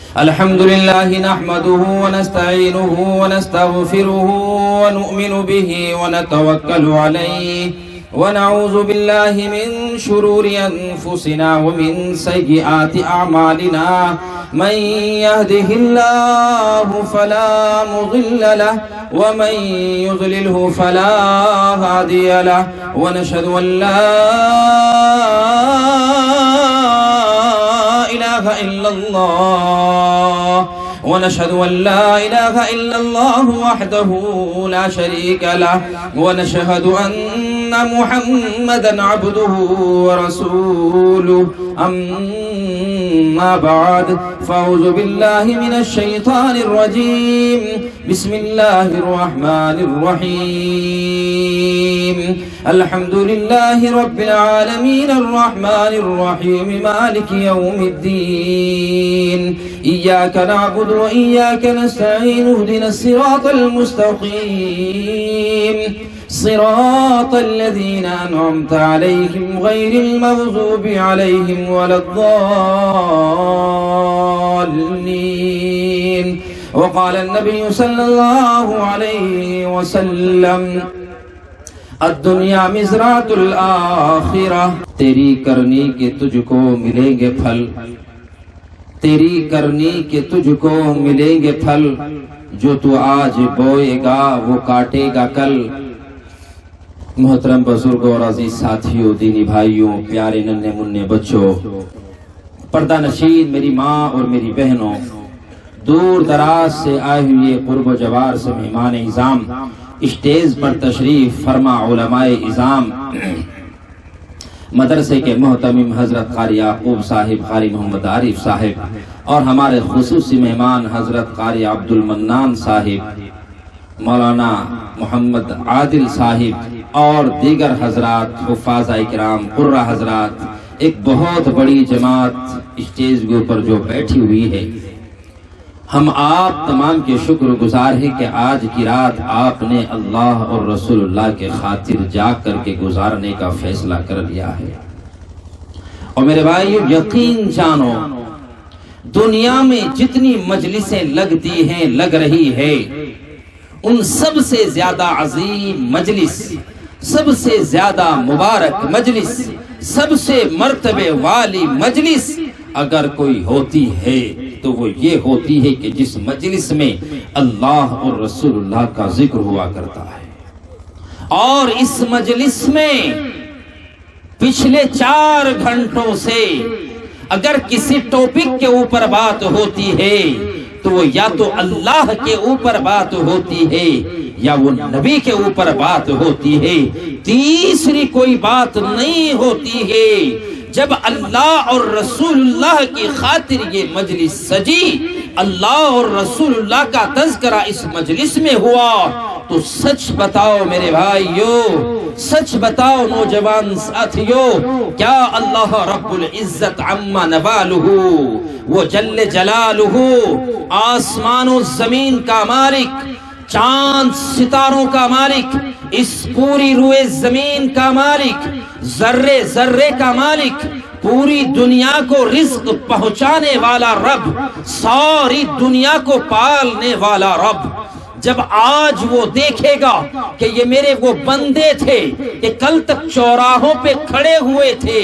الحمد لله نحمده ونستعينه ونستغفره ونؤمن به ونتوكل عليه ونعوذ بالله من شرور أنفسنا ومن سيئات أعمالنا من يهده الله فلا مضل له ومن يضلله فلا هادي له ونشهد أن لا إله إلا الله ونشهد أن لا إله إلا الله وحده لا شريك له ونشهد أن محمدا عبده ورسوله أما بعد فأعوذ بالله من الشيطان الرجيم بسم الله الرحمن الرحيم الحمد لله رب العالمين الرحمن الرحيم مالك يوم الدين إياك نعبد وإياك نستعين اهدنا الصراط المستقيم صراط الذين أنعمت عليهم غير المغضوب عليهم ولا الضالين وقال النبي صلى الله عليه وسلم الدنیا مزرعۃ الآخرہ تیری کرنی کے تجھ کو ملیں گے پھل تیری کرنی کے تجھ کو ملیں گے پھل جو تو آج بوئے گا وہ کاٹے گا کل محترم بزرگوں اور عزیز ساتھیوں دینی بھائیوں پیارے ننھے منھے بچوں پردہ نشین میری ماں اور میری بہنوں دور دراز سے آئے ہوئے قرب و جوار سے مہمان اعظام اسٹیج پر تشریف فرما علماء اعظام مدرسے کے محتمم حضرت قاری یعقوب صاحب قاری محمد عارف صاحب اور ہمارے خصوصی مہمان حضرت قاری عبد المنان صاحب مولانا محمد عادل صاحب اور دیگر حضرات حفاظ اکرام قرہ حضرات ایک بہت بڑی جماعت اسٹیج کے اوپر جو بیٹھی ہوئی ہے ہم آپ تمام کے شکر گزار ہیں کہ آج کی رات آپ نے اللہ اور رسول اللہ کے خاطر جاگ کر کے گزارنے کا فیصلہ کر لیا ہے اور میرے بھائیو یقین جانو دنیا میں جتنی مجلسیں لگتی ہیں لگ رہی ہے ان سب سے زیادہ عظیم مجلس سب سے زیادہ مبارک مجلس سب سے مرتبے والی مجلس اگر کوئی ہوتی ہے تو وہ یہ ہوتی ہے کہ جس مجلس میں اللہ اور رسول اللہ کا ذکر ہوا کرتا ہے اور اس مجلس میں پچھلے 4 گھنٹوں سے اگر کسی ٹاپک کے اوپر بات ہوتی ہے تو وہ یا تو اللہ کے اوپر بات ہوتی ہے یا وہ نبی کے اوپر بات ہوتی ہے تیسری کوئی بات نہیں ہوتی ہے جب اللہ اور رسول اللہ کی خاطر یہ مجلس سجی اللہ اور رسول اللہ کا تذکرہ اس مجلس میں ہوا تو سچ بتاؤ میرے بھائیو سچ بتاؤ نوجوان ساتھیو کیا اللہ رب العزت عما نوالہ وہ جل جلالہ آسمان و زمین کا مالک چاند ستاروں کا مالک اس پوری روئے زمین کا مالک ذرے ذرے کا مالک پوری دنیا کو رزق پہنچانے والا رب ساری دنیا کو پالنے والا رب جب آج وہ دیکھے گا کہ یہ میرے وہ بندے تھے کہ کل تک چوراہوں پہ کھڑے ہوئے تھے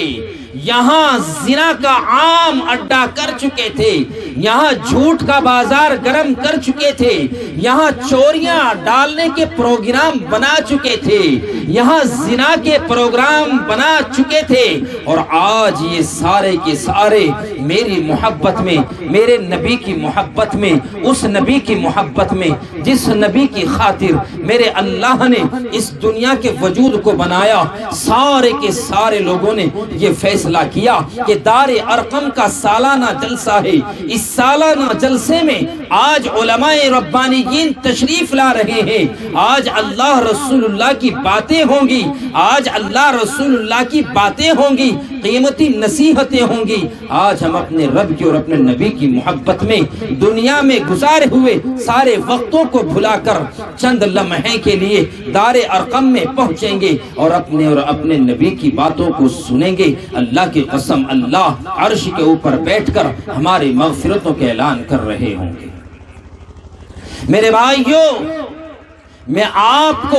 یہاں زنا کا عام اڈا کر چکے تھے یہاں جھوٹ کا بازار گرم کر چکے تھے یہاں چوریاں ڈالنے کے پروگرام بنا چکے تھے یہاں زنا کے پروگرام بنا چکے تھے اور آج یہ سارے کے سارے میری محبت میں میرے نبی کی محبت میں اس نبی کی محبت میں جس نبی کی خاطر میرے اللہ نے اس دنیا کے وجود کو بنایا سارے کے سارے لوگوں نے یہ فیصلہ کیا کہ دار ارقم کا سالانہ جلسہ ہے اس سالانہ جلسے میں آج علماء ربانیین تشریف لا رہے ہیں آج اللہ رسول اللہ کی باتیں ہوں گی آج اللہ رسول اللہ کی باتیں ہوں گی قیمتی نصیحتیں ہوں گی آج ہم اپنے رب کی اور اپنے نبی کی محبت میں دنیا میں گزارے ہوئے سارے وقتوں کو بھلا کر چند لمحے کے لیے دار ارقم میں پہنچیں گے اور اپنے نبی کی باتوں کو سنیں گے اللہ اللہ کی قسم اللہ عرش کے اوپر بیٹھ کر ہماری مغفرتوں کے اعلان کر رہے ہوں گے۔ میرے بھائیوں، میں آپ کو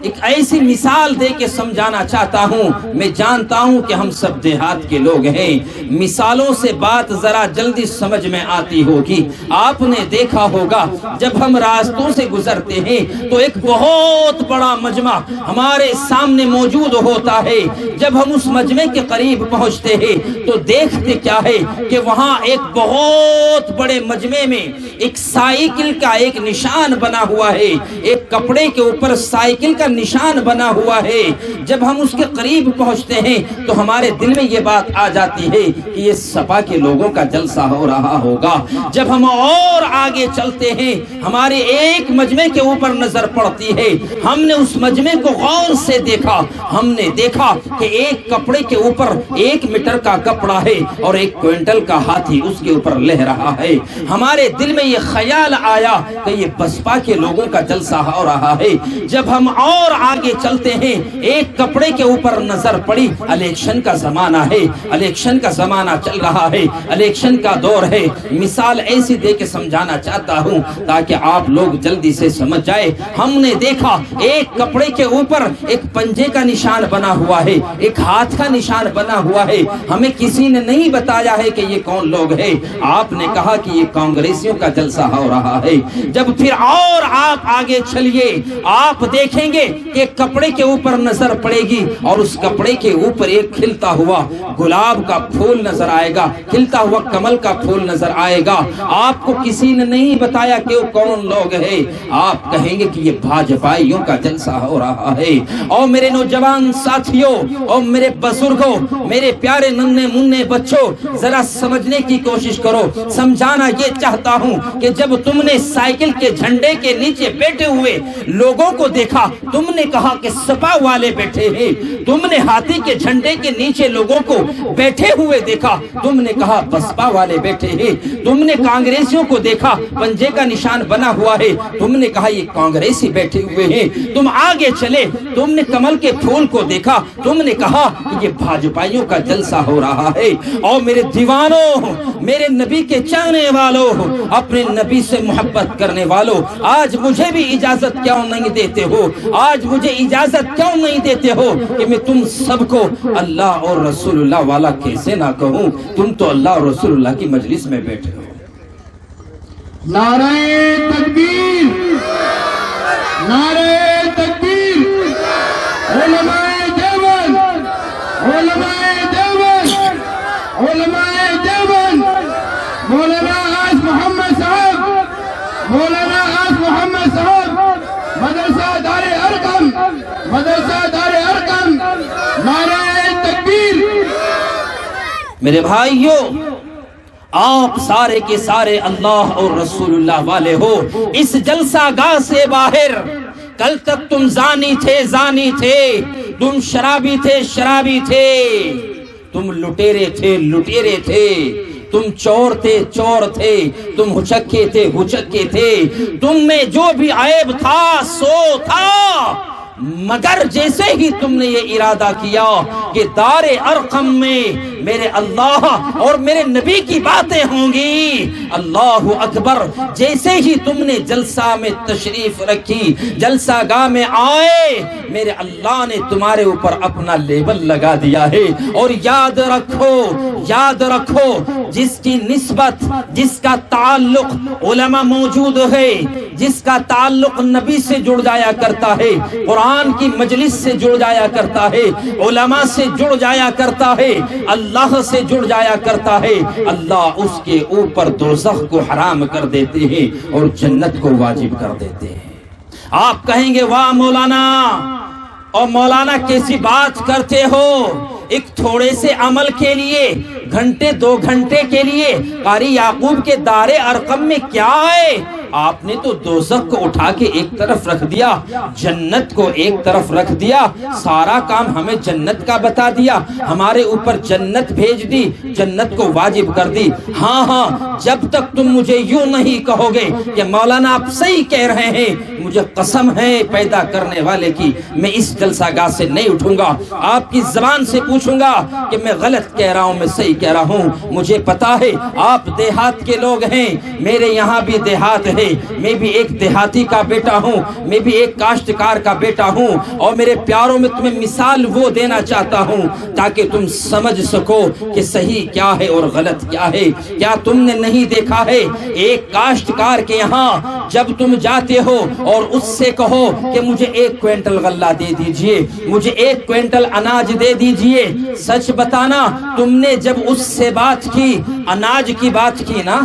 ایک ایسی مثال دے کے سمجھانا چاہتا ہوں۔ میں جانتا ہوں کہ ہم سب دیہات کے لوگ ہیں، مثالوں سے بات ذرا جلدی سمجھ میں آتی ہوگی۔ آپ نے دیکھا ہوگا جب ہم راستوں سے گزرتے ہیں تو ایک بہت بڑا مجمع ہمارے سامنے موجود ہوتا ہے۔ جب ہم اس مجمع کے قریب پہنچتے ہیں تو دیکھتے کیا ہے کہ وہاں ایک بہت بڑے مجمع میں ایک سائیکل کا ایک نشان بنا ہوا ہے، ایک کپڑے کے اوپر سائیکل کا نشان بنا ہوا ہے۔ جب ہم اس کے قریب پہنچتے ہیں تو ہمارے دل میں یہ بات آ جاتی ہے کہ یہ سپا کے لوگوں کا جلسہ ہو رہا ہوگا۔ جب ہم اور آگے چلتے ہیں ہمارے ایک مجمع کے اوپر نظر پڑتی ہے، ہم نے اس مجمع کو غور سے دیکھا، ہم نے دیکھا کہ ایک کپڑے کے اوپر 1 میٹر کا کپڑا ہے اور 1 کوئنٹل کا ہاتھی اس کے اوپر لہ رہا ہے۔ ہمارے دل میں یہ خیال آیا کہ یہ بسپا کے لوگوں کا جلسہ ہو رہا ہے۔ جب ہم اور آگے چلتے ہیں ایک کپڑے کے اوپر نظر پڑی، الیکشن کا زمانہ ہے، الیکشن کا زمانہ چل رہا ہے، الیکشن کا دور ہے۔ مثال ایسی دے کے سمجھانا چاہتا ہوں تاکہ آپ لوگ جلدی سے سمجھ جائے۔ ہم نے دیکھا ایک کپڑے کے اوپر ایک پنجے کا نشان بنا ہوا ہے، ایک ہاتھ کا نشان بنا ہوا ہے۔ ہمیں کسی نے نہیں بتایا ہے کہ یہ کون لوگ ہیں۔ آپ نے کہا کہ یہ کانگریسیوں کا جلسہ ہو رہا ہے۔ جب پھر اور آپ آگے چلیے آپ دیکھیں گے کہ کپڑے کے اوپر نظر پڑے گی اور اس کپڑے کے اوپر ایک کھلتا ہوا گلاب کا پھول نظر آئے گا، کھلتا ہوا کمل کا پھول نظر آئے گا۔ آپ کو کسی نے نہیں بتایا کہ وہ کون لوگ ہیں۔ آپ کہیں گے کہ یہ بھاجپائیوں کا جلسہ ہو رہا ہے۔ اور میرے نوجوان ساتھیوں اور میرے بزرگوں، میرے پیارے ننھے منھے بچوں، ذرا سمجھنے کی کوشش کرو۔ سمجھانا یہ چاہتا ہوں کہ جب تم نے سائیکل کے جھنڈے کے نیچے بیٹھے ہوئے لوگوں کو دیکھا، تم نے کہا کہ سپا والے بیٹھے ہیں۔ تم نے ہاتھی کے جھنڈے کے نیچے لوگوں کو بیٹھے ہوئے دیکھا، تم نے کہا بسپا والے بیٹھے ہیں۔ تم نے کانگریسیوں کو دیکھا، پنجے کا نشان بنا ہوا ہے، تم نے کہا یہ کانگریسی بیٹھے ہوئے ہیں۔ تم آگے چلے، تم نے کمل کے پھول کو دیکھا، تم نے کہا کہ یہ بھاجپائیوں کا جلسہ ہو رہا ہے۔ اور میرے دیوانوں، میرے نبی کے چاہنے والوں، اپنے نبی سے محبت کرنے والوں، آج مجھے بھی اجازت کیوں نہیں دیتے ہو؟ آج مجھے اجازت کیوں نہیں دیتے ہو کہ میں تم سب کو اللہ اور رسول اللہ والا کیسے نہ کہوں؟ تم تو اللہ اور رسول اللہ کی مجلس میں بیٹھے ہو۔ نعرہ تکبیر، نعرہ تکبیر، علماء دیوبند، علماء دیوبند، علماء دیوبند، مولانا آج محمد صاحب، مولانا آج محمد صاحب، مدرسہ دار ارقم، مدرسہ دار ارقم، نعرہ تکبیر۔ میرے بھائیوں، آپ سارے کے سارے اللہ اور رسول اللہ والے ہو۔ اس جلسہ گاہ سے باہر کل تک تم زانی تھے، زانی تھے، تم شرابی تھے، شرابی تھے، تم لٹیرے تھے، لٹیرے تھے، تم چور تھے، چور تھے، تم ہچکے تھے، ہچکے تھے، تم میں جو بھی عیب تھا سو تھا، مگر جیسے ہی تم نے یہ ارادہ کیا کہ دار ارقم میں میرے اللہ اور میرے نبی کی باتیں ہوں گی، اللہ اکبر، جیسے ہی تم نے جلسہ میں تشریف رکھی، جلسہ گاہ میں آئے، میرے اللہ نے تمہارے اوپر اپنا لیبل لگا دیا ہے۔ اور یاد رکھو، یاد رکھو، جس کی نسبت، جس کا تعلق علماء موجود ہے، جس کا تعلق نبی سے جڑ جایا کرتا ہے، قرآن کی مجلس سے جڑ جایا کرتا ہے، علماء سے جڑ جایا کرتا ہے، اللہ سے جڑ جایا کرتا ہے، اللہ اس کے اوپر دوزخ کو حرام کر دیتے ہیں اور جنت کو واجب کر دیتے ہیں۔ آپ کہیں گے واہ مولانا، اور مولانا کیسی بات کرتے ہو؟ ایک تھوڑے سے عمل کے لیے، گھنٹے 2 گھنٹے کے لیے قاری یعقوب کے دار ارقم میں کیا ہے؟ آپ نے تو دوزخ کو اٹھا کے ایک طرف رکھ دیا، جنت کو ایک طرف رکھ دیا، سارا کام ہمیں جنت کا بتا دیا، ہمارے اوپر جنت بھیج دی، جنت کو واجب کر دی۔ ہاں ہاں، جب تک تم مجھے یوں نہیں کہو گے کہ مولانا آپ صحیح کہہ رہے ہیں، مجھے قسم ہے پیدا کرنے والے کی، میں اس جلسہ گاہ سے نہیں اٹھوں گا، آپ کی زبان سے پوچھوں گا کہ میں غلط کہہ رہا ہوں میں صحیح کہہ رہا ہوں۔ مجھے پتا ہے آپ دیہات کے لوگ ہیں، میرے یہاں بھی دیہات ہے، میں بھی ایک دیہاتی کا بیٹا ہوں، میں بھی ایک کاشتکار کا بیٹا ہوں، اور میرے پیاروں میں تمہیں مثال وہ دینا چاہتا ہوں تاکہ تم سمجھ سکو کہ صحیح کیا ہے اور غلط کیا ہے۔ کیا تم نے نہیں دیکھا ہے ایک کاشتکار کے یہاں جب تم جاتے ہو اور اس سے کہو کہ مجھے 1 کوئنٹل غلہ دے دیجئے، مجھے 1 کوئنٹل اناج دے دیجئے، سچ بتانا تم نے جب اس سے بات کی، اناج کی بات کی نا،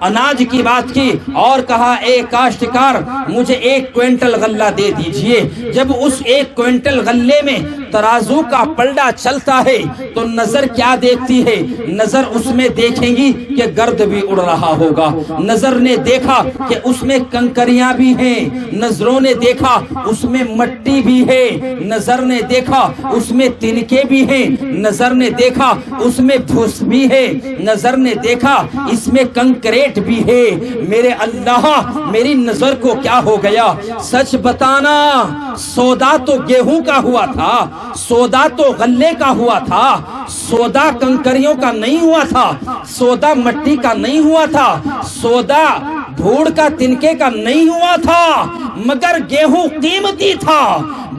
اناج کی بات کی اور کہا اے کاشتکار مجھے 1 کوئنٹل غلہ دے دیجئے، جب اس 1 کوئنٹل غلے میں ترازو کا پلڑا چلتا ہے تو نظر کیا دیکھتی ہے؟ نظر اس میں دیکھیں گی کہ گرد بھی اڑ رہا ہوگا، نظر نے دیکھا کہ اس میں کنکریاں بھی ہیں، نظروں نے دیکھا اس میں مٹی بھی ہے، نظر نے دیکھا اس میں تنکے بھی ہیں، نظر نے دیکھا اس میں بھوس بھی ہے، نظر نے دیکھا اس میں کنکریٹ بھی ہے۔ میرے اللہ، میری نظر کو کیا ہو گیا؟ سچ بتانا، سودا تو گیہوں کا ہوا تھا، سودا تو غلے کا ہوا تھا، سودا کنکریوں کا نہیں ہوا تھا، سودا مٹی کا نہیں ہوا تھا، سودا دھوڑ کا تنکے کا نہیں ہوا تھا، مگر گیہوں قیمتی تھا،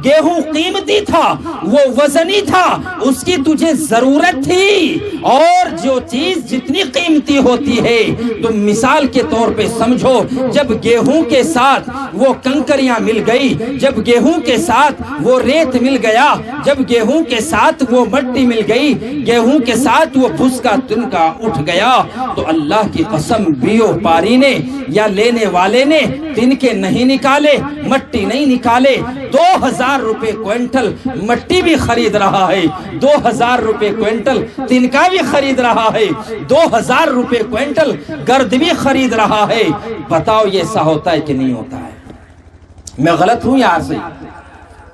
گیہوں قیمتی تھا، وہ وزنی تھا، اس کی تجھے ضرورت تھی۔ اور جو چیز جتنی قیمتی ہوتی ہے تم مثال کے طور پہ سمجھو، جب گیہوں کے ساتھ وہ کنکریاں مل گئی، جب گیہوں کے ساتھ وہ ریت مل گیا، جب گیہوں کے ساتھ وہ مٹی مل گئی، گیہوں کے ساتھ وہ بھس کا تنکا اٹھ گیا، تو اللہ کی قسم بیو پاری نے یا لینے والے نے تنکے نہیں نکالے، مٹی نہیں نکالے، 2000 روپے کوئنٹل مٹی بھی خرید رہا ہے، 2000 روپے کوئنٹل تنکا بھی خرید رہا ہے، 2000 روپے کوئنٹل گرد بھی خرید رہا ہے۔ بتاؤ یہ ایسا ہوتا ہے کہ نہیں ہوتا ہے؟ میں غلط ہوں یا صحیح؟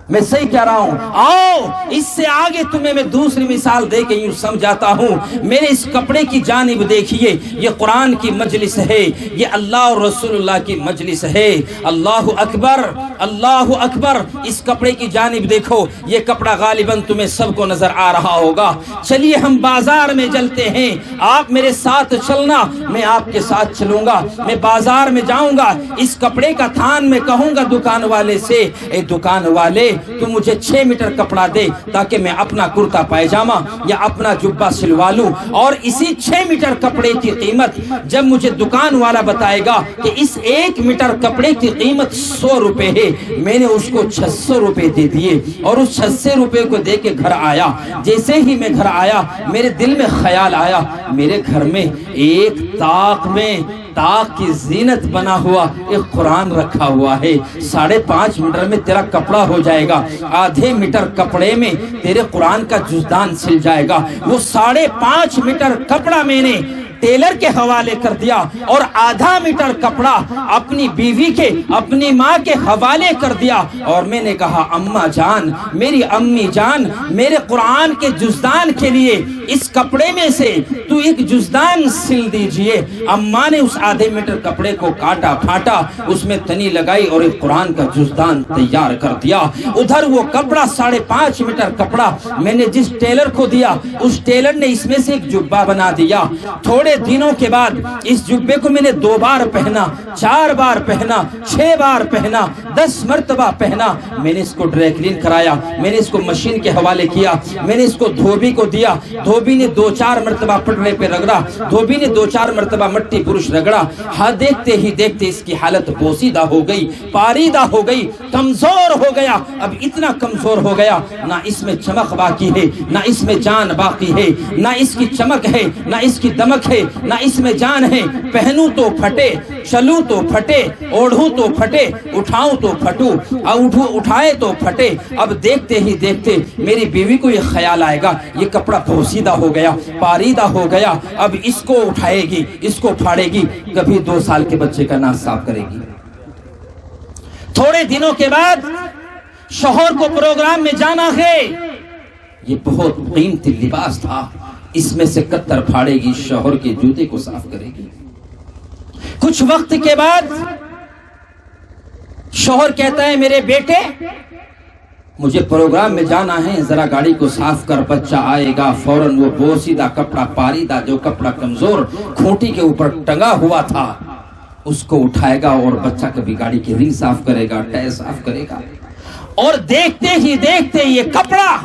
میں صحیح کہہ رہا ہوں۔ آؤ اس سے آگے تمہیں میں دوسری مثال دے کے یوں سمجھاتا ہوں۔ میرے اس کپڑے کی جانب دیکھیے، یہ قرآن کی مجلس ہے، یہ اللہ اور رسول اللہ کی مجلس ہے۔ اللہ اکبر، اللہ اکبر۔ اس کپڑے کی جانب دیکھو، یہ کپڑا غالباً تمہیں سب کو نظر آ رہا ہوگا۔ چلیے ہم بازار میں چلتے ہیں، آپ میرے ساتھ چلنا، میں آپ کے ساتھ چلوں گا۔ میں بازار میں جاؤں گا، اس کپڑے کا تھان میں کہوں گا دکان والے سے، اے دکان والے تو مجھے 6 میٹر کپڑا دے تاکہ میں اپنا کرتا پائجامہ یا اپنا جبہ سلوا لوں، اور اسی 6 میٹر کپڑے کی قیمت جب مجھے دکان والا بتائے گا کہ اس 1 میٹر کپڑے کی قیمت 100 روپے ہے، میں نے اس کو 600 روپے دے دیے اور اس 600 روپے کو دے کے گھر آیا۔ جیسے ہی میں گھر آیا میرے دل میں خیال آیا، میرے گھر میں ایک طاق میں طاق کی زینت بنا ہوا ایک قرآن رکھا ہوا ہے، 5.5 میٹر میں تیرا کپڑا ہو جائے گا، آدھے میٹر کپڑے میں تیرے قرآن کا جزدان سل جائے گا۔ وہ 5.5 میٹر کپڑا میں نے ٹیلر کے حوالے کر دیا اور آدھا میٹر کپڑا اپنی بیوی کے، اپنی ماں کے حوالے کر دیا، اور میں نے کہا اماں جان، میری امی جان، میرے قرآن کے جزدان کے لیے اس کپڑے میں سے تو ایک جزدان سل دیجئے۔ اماں نے اس آدھے میٹر کپڑے کو کاٹا پھاٹا، اس میں تنی لگائی اور ایک قرآن کا جزدان تیار کر دیا۔ ادھر وہ کپڑا 5.5 میٹر کپڑا میں نے جس ٹیلر کو دیا، اس ٹیلر نے اس میں سے ایک جبہ بنا دیا۔ تھوڑے دنوں کے بعد اس جبے کو میں نے 2 بار پہنا، 4 بار پہنا، 6 بار پہنا، 10 مرتبہ پہنا۔ میں نے اس کو ڈرائی کلین کرایا، میں نے اس کو مشین کے حوالے کیا، میں نے اس کو دھوبی کو دیا، دھوبی نے 2-4 مرتبہ پٹرے پہ رگڑا، دھوبی نے 2-4 مرتبہ مٹی برش رگڑا۔ ہاں دیکھتے ہی دیکھتے اس کی حالت بوسیدہ ہو گئی، پاریدہ ہو گئی، کمزور ہو گیا۔ اب اتنا کمزور ہو گیا، نہ اس میں چمک باقی ہے، نہ اس میں جان باقی ہے، نہ اس کی چمک ہے، نہ اس کی دمک ہے۔ نہ اس میں جان ہے، پہنوں تو پھٹے، چلوں تو پھٹے، اوڑھوں تو پھٹے، اٹھاؤں تو پھٹوں، اٹھائے تو پھٹے۔ اب دیکھتے ہی دیکھتے میری بیوی کو یہ خیال آئے گا یہ کپڑا پوسیدہ ہو گیا، پاریدہ ہو گیا، اب اس کو اٹھائے گی، اس کو پھاڑے گی، کبھی 2 سال کے بچے کا ناک صاف کرے گی۔ تھوڑے دنوں کے بعد شوہر کو پروگرام میں جانا ہے، یہ بہت قیمتی لباس تھا، اس میں سے کتر پھاڑے گی، شوہر کے جوتے کو صاف کرے گی۔ کچھ وقت کے بعد شوہر کہتا ہے میرے بیٹے مجھے پروگرام میں جانا ہے، ذرا گاڑی کو صاف کر، بچہ آئے گا، فوراً وہ بوسیدہ کپڑا، پاریدہ جو کپڑا کمزور کھوٹی کے اوپر ٹنگا ہوا تھا اس کو اٹھائے گا اور بچہ کبھی گاڑی کی رنگ صاف کرے گا، ٹائر صاف کرے گا، اور دیکھتے ہی دیکھتے یہ کپڑا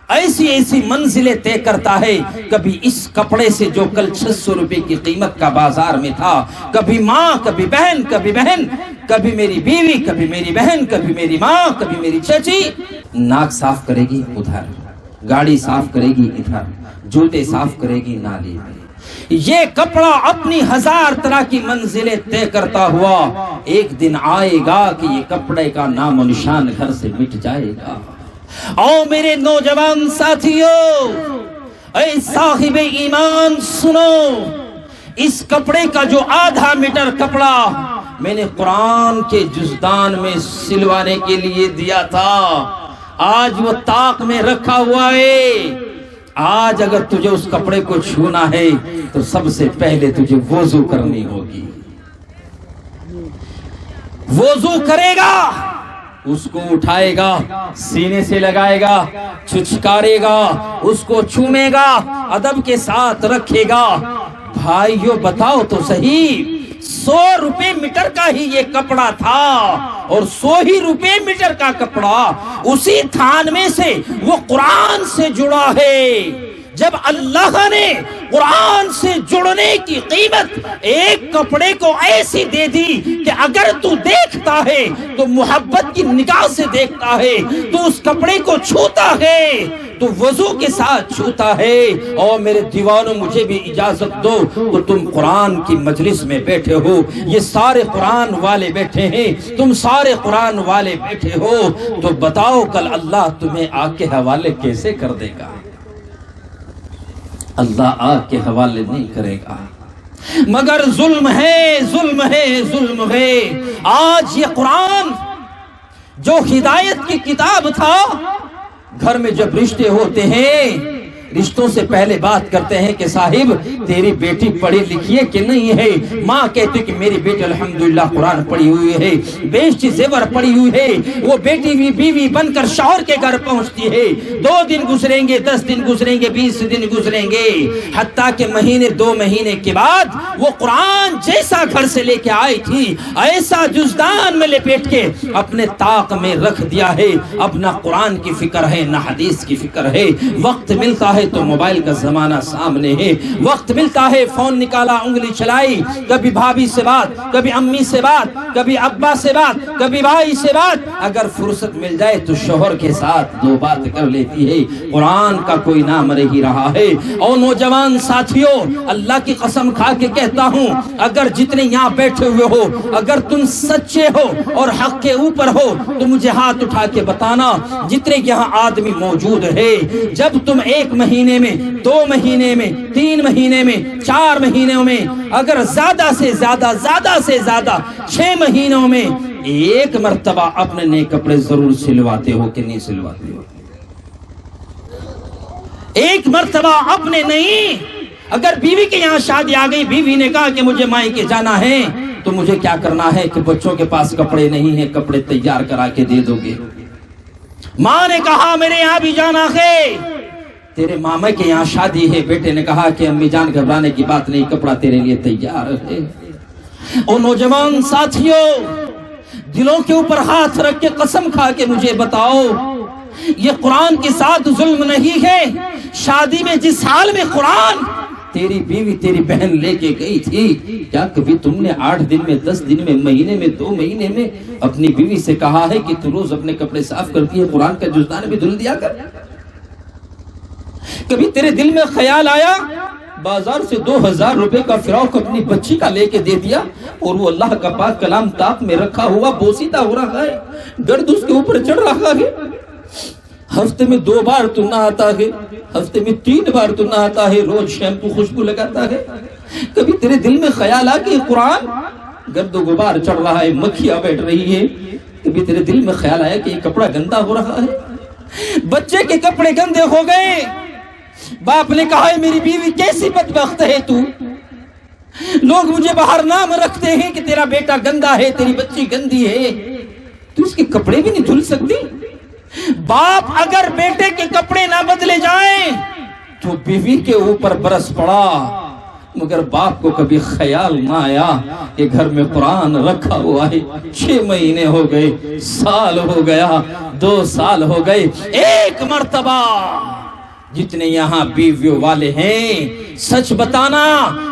ایسی ایسی منزلیں طے کرتا ہے۔ کبھی اس کپڑے سے جو کل 600 روپے کی قیمت کا بازار میں تھا، کبھی ماں، کبھی بہن، کبھی میری بیوی، کبھی میری بہن، کبھی میری ماں، کبھی میری چچی، ناک صاف کرے گی ادھر، گاڑی صاف کرے گی ادھر، جوتے صاف کرے گی نالی میں۔ یہ کپڑا اپنی 1000 طرح کی منزلیں طے کرتا ہوا ایک دن آئے گا کہ یہ کپڑے کا نام و نشان گھر سے مٹ جائے گا۔ او میرے نوجوان ساتھیوں، اے صاحب ایمان سنو، اس کپڑے کا جو آدھا میٹر کپڑا میں نے قرآن کے جزدان میں سلوانے کے لیے دیا تھا، آج وہ طاق میں رکھا ہوا ہے۔ آج اگر تجھے اس کپڑے کو چھونا ہے تو سب سے پہلے تجھے وضو کرنی ہوگی۔ وضو کرے گا، اس کو اٹھائے گا، سینے سے لگائے گا، چھچکارے گا، اس کو چومے گا، ادب کے ساتھ رکھے گا۔ بھائیو بتاؤ تو صحیح، 100 روپے میٹر کا ہی یہ کپڑا تھا، اور 100 ہی روپے میٹر کا کپڑا اسی تھان میں سے وہ قرآن سے جڑا ہے۔ جب اللہ نے قرآن سے جڑنے کی قیمت ایک کپڑے کو ایسی دے دی کہ اگر تو دیکھتا ہے تو محبت کی نگاہ سے دیکھتا ہے، تو اس کپڑے کو چھوتا ہے تو وضو کے ساتھ چھوتا ہے۔ اور میرے دیوانوں مجھے بھی اجازت دو، تو تم قرآن کی مجلس میں بیٹھے ہو، یہ سارے قرآن والے بیٹھے ہیں، تم سارے قرآن والے بیٹھے ہو، تو بتاؤ کل اللہ تمہیں آگ کے حوالے کیسے کر دے گا؟ اللہ آگ کے حوالے نہیں کرے گا، مگر ظلم ہے، ظلم ہے، ظلم ہے۔ آج یہ قرآن جو ہدایت کی کتاب تھا، گھر میں جب رشتے ہوتے ہیں، رشتوں سے پہلے بات کرتے ہیں کہ صاحب تیری بیٹی پڑھی لکھی ہے کہ نہیں ہے؟ ماں کہتی کہ میری بیٹی الحمدللہ قرآن پڑھی ہوئی ہے، بیشتی زیور پڑھی ہوئی ہے۔ وہ بیٹی بھی بیوی بن کر شوہر کے گھر پہنچتی ہے، 2 دن گزریں گے، 10 دن گزریں گے، 20 دن گزریں گے، حتیٰ کہ مہینے 2 مہینے کے بعد وہ قرآن جیسا گھر سے لے کے آئی تھی ایسا جزدان میں لپیٹ کے اپنے طاق میں رکھ دیا ہے۔ اب نہ قرآن کی فکر ہے نہ حدیث کی فکر ہے۔ وقت ملتا ہے تو موبائل کا زمانہ سامنے ہے، وقت ملتا ہے فون نکالا، انگلی چلائی، کبھی بھابھی سے بات، کبھی امی سے بات، کبھی ابا سے بات، کبھی بھائی سے بات، اگر فرصت مل جائے تو شوہر کے ساتھ 2 بات کر لیتی ہے۔ قرآن کا کوئی نام نہیں رہا ہے۔ اور نوجوان ساتھیوں، اللہ کی قسم کھا کے کہتا ہوں، اگر جتنے یہاں بیٹھے ہوئے ہو، اگر تم سچے ہو اور حق کے اوپر ہو تو مجھے ہاتھ اٹھا کے بتانا، جتنے یہاں آدمی موجود ہے، جب تم 1 مہینے میں، 2 مہینے میں، 3 مہینے میں، 4 مہینوں میں، اگر زیادہ سے زیادہ 6 مہینوں میں 1 مرتبہ اپنے نئے کپڑے ضرور سلواتے ہو کہ نہیں سلواتے ہو؟ 1 مرتبہ اپنے نہیں۔ اگر بیوی کے یہاں شادی آ گئی، بیوی نے کہا کہ مجھے مائکے جانا ہے، تو مجھے کیا کرنا ہے کہ بچوں کے پاس کپڑے نہیں ہیں، کپڑے تیار کرا کے دے دو گے۔ ماں نے کہا میرے یہاں بھی جانا ہے، تیرے ماما کے یہاں شادی ہے، بیٹے نے کہا کہ امی جان گھبرانے کی بات نہیں، کپڑا تیرے لیے تیار ہے۔ اور نوجوان ساتھیوں، دلوں کے اوپر ہاتھ رکھ کے قسم کھا کے مجھے بتاؤ، یہ قرآن کے ساتھ ظلم نہیں ہے؟ شادی میں جس حال میں قرآن تیری بیوی تیری بہن لے کے گئی تھی، کیا کبھی تم نے 8 دن میں، 10 دن میں، مہینے میں، 2 مہینے میں اپنی بیوی سے کہا ہے کہ تو روز اپنے کپڑے صاف کرتی ہے، قرآن کا جزدان بھی دھل دیا کر؟ کبھی تیرے دل میں خیال آیا بازار سے 2000 روپے کا فراق اپنی بچی کا لے کے دے دیا اور وہ اللہ کا پاک کلام تاپ میں رکھا ہوا بوسیدہ ہو رہا ہے، گرد اس کے اوپر چڑھ رہا ہے۔ ہفتے میں 2 بار تو نہاتا ہے، ہفتے میں 3 بار تو نہاتا ہے، روز شیمپو خوشبو لگاتا ہے۔ کبھی تیرے دل میں خیال آ کہ قرآن گرد و غبار چڑھ رہا ہے، مکھیاں بیٹھ رہی ہے، کبھی تیرے دل میں خیال آیا کہ یہ کپڑا گندا ہو رہا ہے؟ بچے کے کپڑے گندے ہو گئے، باپ نے کہا ہے میری بیوی کیسی بدبخت ہے تو، لوگ مجھے باہر نام رکھتے ہیں کہ تیرا بیٹا گندا ہے، تیری بچی گندی ہے، تو اس کے کپڑے بھی نہیں دھل سکتی؟ باپ اگر بیٹے کے کپڑے نہ بدلے جائیں تو بیوی کے اوپر برس پڑا، مگر باپ کو کبھی خیال نہ آیا کہ گھر میں قرآن رکھا ہوا ہے۔ 6 مہینے ہو گئے، سال ہو گیا، 2 سال ہو گئے، ایک مرتبہ جتنے یہاں بیویوں والے ہیں سچ بتانا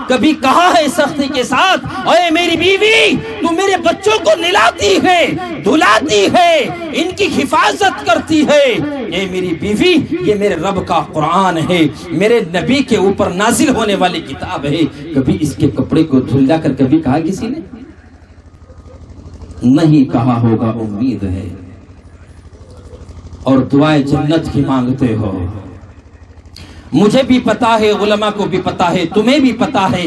کبھی کہا ہے سختی کے ساتھ اے میری بیوی تو میرے بچوں کو نلاتی ہے، دھلاتی ہے، ان کی حفاظت کرتی ہے، اے میری بیوی یہ میرے رب کا قرآن ہے، میرے نبی کے اوپر نازل ہونے والی کتاب ہے، کبھی اس کے کپڑے کو دھلا کر کبھی کہا کسی نے؟ نہیں کہا ہوگا، امید ہے۔ اور دعائیں جنت کی مانگتے ہو، مجھے بھی پتا ہے، علماء کو بھی پتا ہے، تمہیں بھی پتا ہے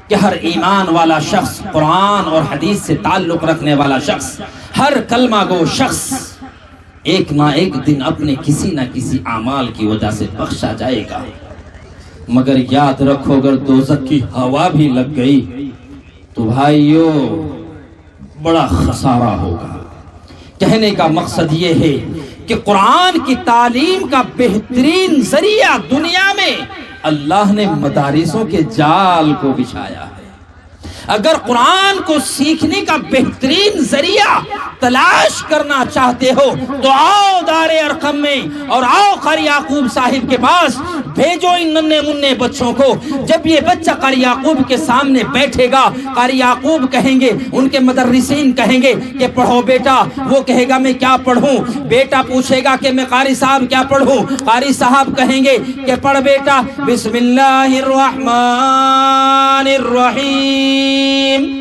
کہ ہر ایمان والا شخص، قرآن اور حدیث سے تعلق رکھنے والا شخص، ہر کلمہ گو شخص ایک نہ ایک دن اپنے کسی نہ کسی اعمال کی وجہ سے بخشا جائے گا، مگر یاد رکھو اگر دوزخ کی ہوا بھی لگ گئی تو بھائیو بڑا خسارہ ہوگا۔ کہنے کا مقصد یہ ہے کہ قرآن کی تعلیم کا بہترین ذریعہ دنیا میں اللہ نے مدارسوں کے جال کو بچھایا ہے۔ اگر قرآن کو سیکھنے کا بہترین ذریعہ تلاش کرنا چاہتے ہو تو آؤ دار ارقم میں اور آؤ قاری یعقوب صاحب کے پاس، بھیجو ان ننھے منھے بچوں کو۔ جب یہ بچہ قاری یعقوب کے سامنے بیٹھے گا، قاری یعقوب کہیں گے، ان کے مدرسین کہیں گے کہ پڑھو بیٹا، وہ کہے گا میں کیا پڑھوں، بیٹا پوچھے گا کہ میں قاری صاحب کیا پڑھوں، قاری صاحب کہیں گے کہ پڑھ بیٹا بسم اللہ الرحمن الرحیم۔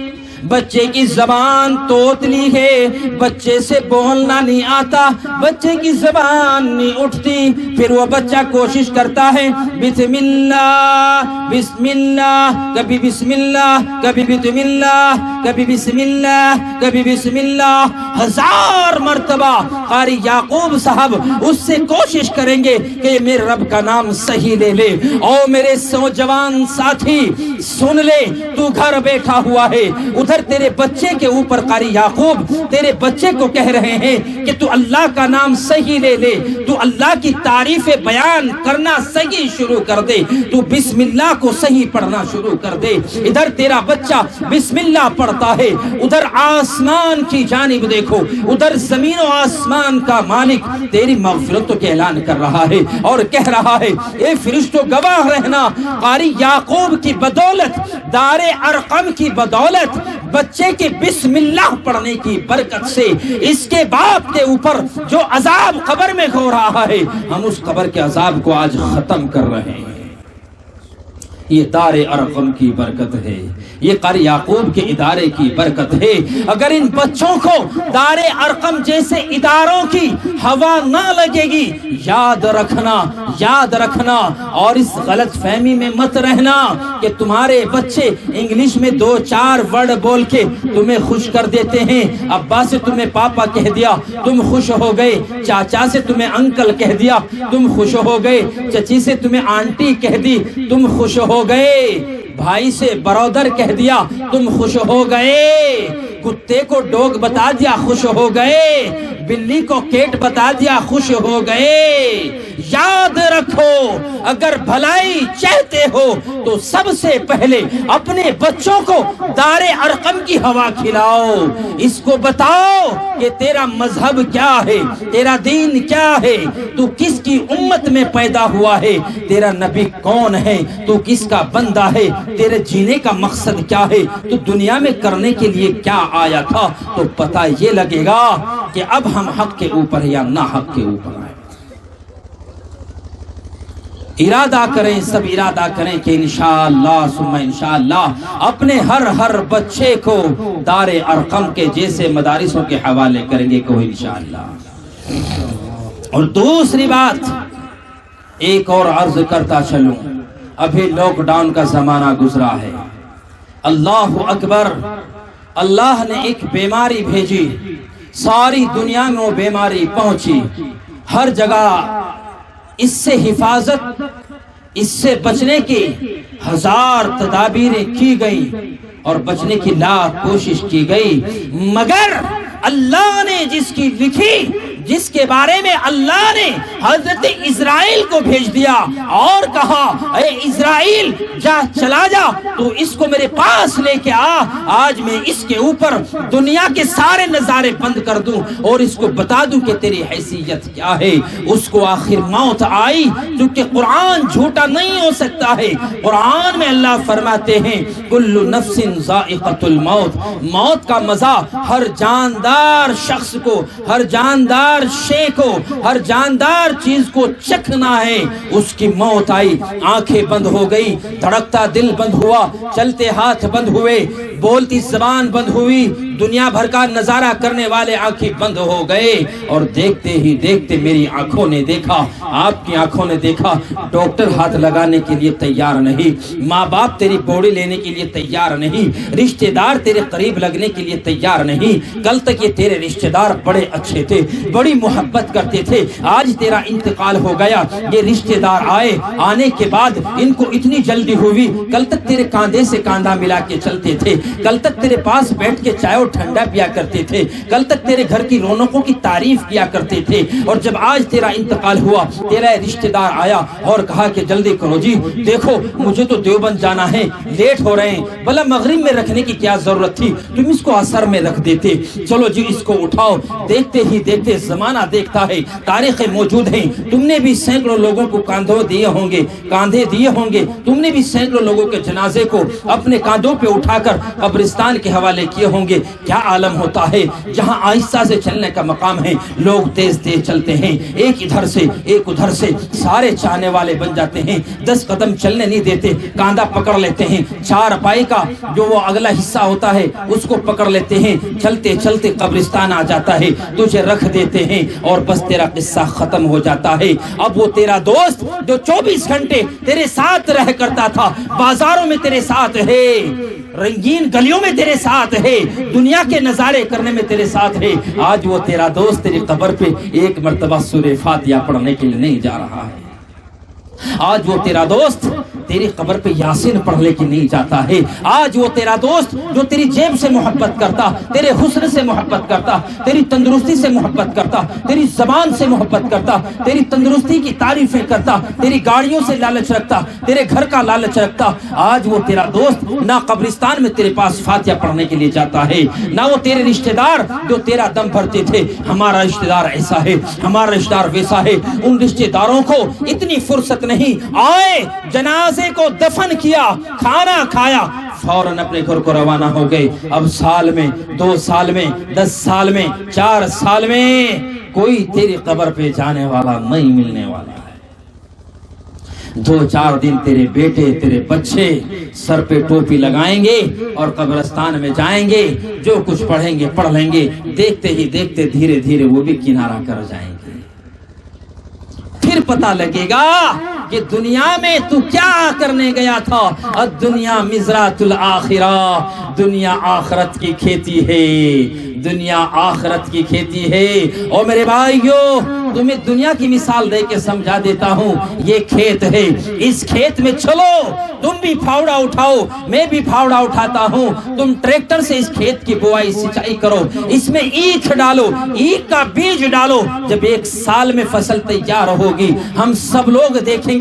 بچے کی زبان توتلی ہے، بچے سے بولنا نہیں آتا، بچے کی زبان نہیں اٹھتی، پھر وہ بچہ کوشش کرتا ہے بسم اللہ بسم اللہ، کبھی بسم اللہ، کبھی بسم اللہ، کبھی بسم اللہ، کبھی بسم اللہ، 1000 مرتبہ قاری یعقوب صاحب اس سے کوشش کریں گے کہ میرے رب کا نام صحیح لے لے۔ اور میرے نوجوان ساتھی سن لے، تو گھر بیٹھا ہوا ہے، ادھر تیرے بچے کے اوپر قاری یعقوب تیرے بچے کو کہہ رہے ہیں کہ تو اللہ کا نام صحیح لے لے، تو اللہ کی تعریف بیان کرنا صحیح شروع کر دے، تو بسم اللہ کو صحیح پڑھنا شروع کر دے۔ ادھر تیرا بچہ بسم اللہ پڑھتا ہے، ادھر آسمان کی جانب دیکھو، ادھر زمین و آسمان کا مالک تیری مغفرت کے اعلان کر رہا ہے اور کہہ رہا ہے اے فرشتوں گواہ رہنا، قاری یعقوب کی بدولت، دار ارقم کی بدولت، بچے کے بسم اللہ پڑھنے کی برکت سے اس کے باپ کے اوپر جو عذاب قبر میں ہو رہا ہے، ہم اس قبر کے عذاب کو آج ختم کر رہے ہیں۔ یہ دار ارقم کی برکت ہے، یہ قاری یعقوب کے ادارے کی برکت ہے۔ اگر ان بچوں کو دار ارقم جیسے اداروں کی ہوا نہ لگے گی، یاد رکھنا، یاد رکھنا، اور اس غلط فہمی میں مت رہنا کہ تمہارے بچے انگلش میں 2-4 ورڈ بول کے تمہیں خوش کر دیتے ہیں۔ ابا سے تمہیں پاپا کہہ دیا تم خوش ہو گئے، چاچا سے تمہیں انکل کہہ دیا تم خوش ہو گئے، چچی سے تمہیں آنٹی کہہ دی تم خوش ہو گئے، بھائی سے برادر کہہ دیا تم خوش ہو گئے، کتے کو ڈوگ بتا دیا خوش ہو گئے، بلی کو کیٹ بتا دیا خوش ہو گئے۔ یاد رکھو اگر بھلائی چاہتے ہو تو سب سے پہلے اپنے بچوں کو دار ارقم کی ہوا کھلاؤ، اس کو بتاؤ کہ تیرا مذہب کیا ہے، تیرا دین کیا ہے، تو کس کی امت میں پیدا ہوا ہے، تیرا نبی کون ہے، تو کس کا بندہ ہے، تیرے جینے کا مقصد کیا ہے، تو دنیا میں کرنے کے لیے کیا آیا تھا، تو پتہ یہ لگے گا کہ اب ہم حق کے اوپر یا نہ حق کے اوپر ہیں۔ ارادہ کریں، سب ارادہ کریں کہ انشاءاللہ ثم انشاءاللہ اپنے ہر بچے کو دار ارقم کے جیسے مدارسوں کے حوالے کریں گے، کوئی انشاءاللہ۔ اور دوسری بات ایک اور عرض کرتا چلوں، ابھی لاک ڈاؤن کا زمانہ گزرا ہے، اللہ اکبر، اللہ نے ایک بیماری بھیجی، ساری دنیا میں وہ بیماری پہنچی، ہر جگہ اس سے حفاظت، اس سے بچنے کی ہزار تدابیریں کی گئی اور بچنے کی لاکھ کوشش کی گئی، مگر اللہ نے جس کی لکھی، جس کے بارے میں اللہ نے حضرت اسرائیل کو بھیج دیا اور کہا اے اسرائیل جا چلا جا تو اس کو میرے پاس لے کے آ، آج میں اس کے اوپر دنیا کے سارے نظارے بند کر دوں اور اس کو بتا دوں کہ تیری حیثیت کیا ہے۔ اس کو آخر موت آئی، کیونکہ قرآن جھوٹا نہیں ہو سکتا ہے۔ قرآن میں اللہ فرماتے ہیں کل نفس ذائقۃ الموت، موت کا مزہ ہر جاندار شخص کو، ہر جاندار شے کو، ہر جاندار چیز کو چکھنا ہے۔ اس کی موت آئی، آنکھیں بند ہو گئی، دھڑکتا دل بند ہوا، چلتے ہاتھ بند ہوئے، بولتی زبان بند ہوئی، دنیا بھر کا نظارہ کرنے والے آنکھیں بند ہو گئے، اور دیکھتے ہی دیکھتے میری آنکھوں نے دیکھا، آپ کی آنکھوں نے دیکھا، ڈاکٹر ہاتھ لگانے کے لیے تیار نہیں، ماں باپ تیری بوڑی لینے کے لیے تیار نہیں، رشتہ دار تیرے قریب لگنے کے لیے تیار نہیں۔ کل تک یہ تیرے رشتہ دار بڑے اچھے تھے، بڑی محبت کرتے تھے، آج تیرا انتقال ہو گیا، یہ رشتہ دار آئے، آنے کے بعد ان کو اتنی جلدی ہوئی، کل تک تیرے کاندھے سے کاندھا ملا کے چلتے تھے، کل تک تیرے پاس بیٹھ کے چائے اور ٹھنڈا پیا کرتے تھے، کل تک تیرے گھر کی رونقوں کی تعریف کیا کرتے تھے، اور جب آج تیرا انتقال ہوا، تیرا رشتہ دار آیا اور کہا کہ جلدی کرو جی، دیکھو مجھے تو دیوبند جانا ہے، لیٹ ہو رہے ہیں، بھلا مغرب میں رکھنے کی کیا ضرورت تھی، تم اس کو عصر میں رکھ دیتے، چلو جی اس کو اٹھاؤ۔ دیکھتے ہی دیکھتے زمانہ دیکھتا ہے، تاریخیں موجود ہیں، تم نے بھی سینکڑوں لوگوں کو کاندھے دیے ہوں گے، تم نے بھی سینکڑوں لوگوں کے جنازے کو اپنے کاندھوں پہ اٹھا کر قبرستان کے حوالے کیے ہوں گے۔ کیا عالم ہوتا ہے جہاں آہستہ سے چلنے کا مقام ہے، لوگ تیز تیز چلتے ہیں، ایک ادھر سے ایک ادھر سے، سارے چاہنے والے بن جاتے ہیں، 10 قدم چلنے نہیں دیتے، کاندھا پکڑ لیتے ہیں، چار پائی کا جو وہ اگلا حصہ ہوتا ہے اس کو پکڑ لیتے ہیں، چلتے چلتے قبرستان آ جاتا ہے، تجھے رکھ دیتے ہیں اور بس تیرا قصہ ختم ہو جاتا ہے۔ اب وہ تیرا دوست جو 24 گھنٹے تیرے ساتھ رہ کرتا تھا، بازاروں میں تیرے ساتھ ہے، رنگین گلیوں میں تیرے ساتھ ہے، دنیا کے نظارے کرنے میں تیرے ساتھ ہے، آج وہ تیرا دوست تیری قبر پہ ایک مرتبہ سورہ فاتحہ پڑھنے کے لیے نہیں جا رہا ہے، آج وہ تیرا دوست تیری قبر پہ یاسین پڑھنے کی نہیں جاتا ہے، آج وہ تیرا دوست جو تیری جیب سے محبت کرتا، تیرے حسن سے محبت کرتا، تیری تندرستی سے محبت کرتا، تیری زبان سے محبت کرتا، تیری تندرستی کی تعریفیں کرتا، تیری گاڑیوں سے لالچ رکھتا، تیرے گھر کا لالچ رکھتا، آج وہ تیرا دوست نہ قبرستان میں تیرے پاس فاتحہ پڑھنے کے لیے جاتا ہے، نہ وہ تیرے رشتہ دار جو تیرا دم بھرتے تھے، ہمارا رشتہ دار ایسا ہے، ہمارا رشتہ دار ویسا ہے، ان رشتہ داروں کو اتنی فرصت نہیں، آئے جنازے کو دفن کیا، کھانا کھایا، فوراً اپنے گھر کو روانہ ہو گئے۔ اب سال میں 2 سال میں 10 سال میں 4 سال میں کوئی تیری قبر پہ جانے والا نہیں ملنے والا ہے۔ 2-4 دن تیرے بیٹے تیرے بچے سر پہ ٹوپی لگائیں گے اور قبرستان میں جائیں گے، جو کچھ پڑھیں گے پڑھ لیں گے، دیکھتے ہی دیکھتے دھیرے دھیرے وہ بھی کنارہ کر جائیں گے۔ پھر پتہ لگے گا کہ دنیا میں تو کیا کرنے گیا تھا۔ الدنیا مزرعۃ الآخرہ، دنیا آخرت کی کھیتی ہے، دنیا آخرت کی کھیتی ہے۔ اور میرے بھائیو تمہیں دنیا کی مثال دے کے سمجھا دیتا ہوں، یہ کھیت ہے، اس کھیت میں چلو، تم بھی پھاوڑا اٹھاؤ، میں بھی پھاوڑا اٹھاتا ہوں، تم ٹریکٹر سے اس کھیت کی بوائی سچائی کرو، اس میں اینکھ ڈالو، اینکھ کا بیج ڈالو، جب 1 سال میں فصل تیار ہوگی ہم سب لوگ دیکھیں